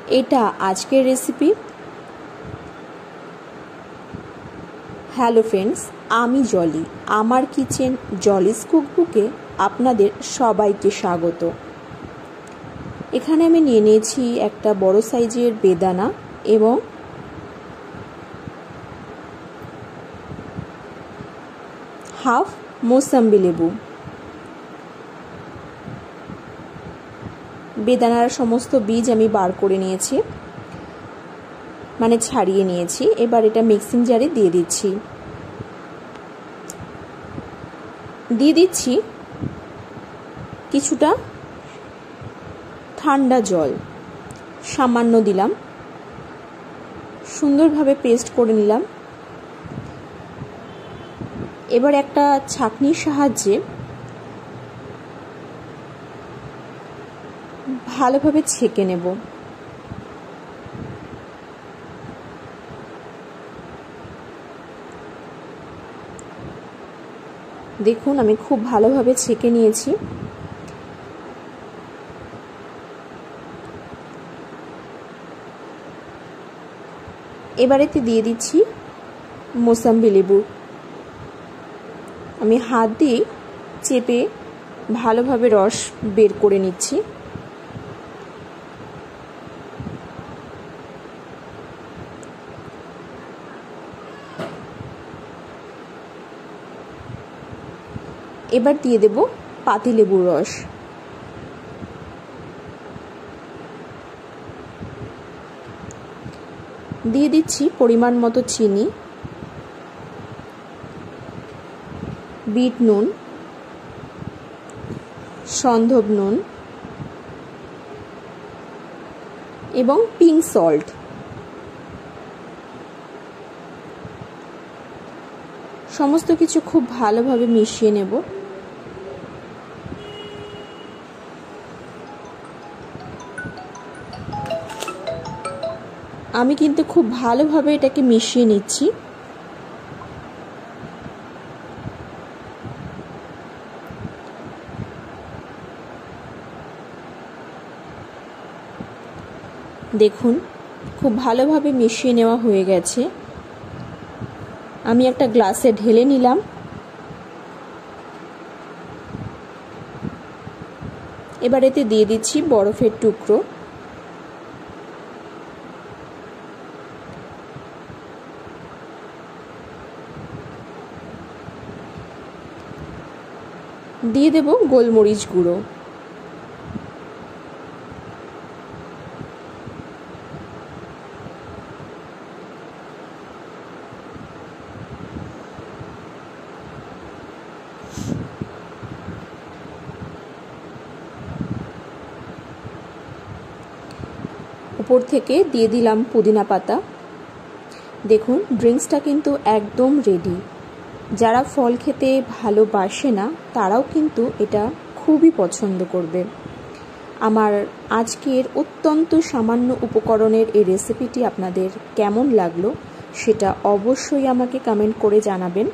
এটা আজকের recipe. Hello friends, আমি জলি। আমার কিচেন জলিস কুকবুকে আপনাদের সবাইকে স্বাগত। এখানে আমি নিয়ে নিয়েছি একটা বড় সাইজের বেদানা এবং হাফ মৌসম্বি লেবু। বেদানার সমস্ত বীজ আমি বার করে নিয়েছি, মানে ছাড়িয়ে নিয়েছি। এবার এটা মিক্সিং জারে দিয়ে দিচ্ছি কিছুটা ঠান্ডা জল, সামান্য দিলাম। সুন্দরভাবে পেস্ট করে নিলাম। এবার একটা ছাঁকনির সাহায্যে ভালোভাবে ছেঁকে নেব। দেখুন, আমি খুব ভালোভাবে ছেঁকে নিয়েছি। এবারেতে দিয়ে দিচ্ছি মৌসম্বি লেবু। আমি হাত দিয়ে চেপে ভালোভাবে রস বের করে নিচ্ছি। এবার দিয়ে দেব পাতিলেবুর রস। দিয়ে দিচ্ছি পরিমাণ মতো চিনি, বিট নুন, সন্ধব নুন এবং পিঙ্ক সল্ট। সমস্ত কিছু খুব ভালোভাবে মিশিয়ে নেব। আমি কিন্তু খুব ভালোভাবে এটাকে মিশিয়ে নিচ্ছি। দেখুন, খুব ভালোভাবে মিশিয়ে নেওয়া হয়ে গেছে। আমি একটা গ্লাসে ঢেলে নিলাম। এবার এতে দিয়ে দিচ্ছি বরফের টুকরো। দিয়ে দেব গোলমরিচ গুঁড়ো। উপর থেকে দিয়ে দিলাম পুদিনা পাতা। দেখুন, ড্রিঙ্কসটা কিন্তু একদম রেডি। যারা ফল খেতে ভালোবাসে না তারাও কিন্তু এটা খুবই পছন্দ করবে। আমার আজকের অত্যন্ত সামান্য উপকরণের এই রেসিপিটি আপনাদের কেমন লাগলো সেটা অবশ্যই আমাকে কমেন্ট করে জানাবেন।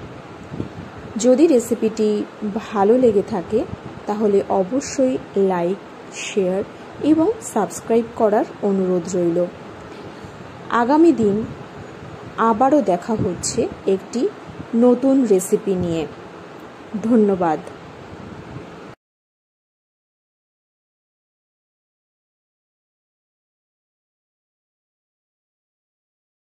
যদি রেসিপিটি ভালো লেগে থাকে তাহলে অবশ্যই লাইক, শেয়ার এবং সাবস্ক্রাইব করার অনুরোধ রইল। আগামী দিন আবারও দেখা হচ্ছে একটি নতুন রেসিপি নিয়ে। ধন্যবাদ।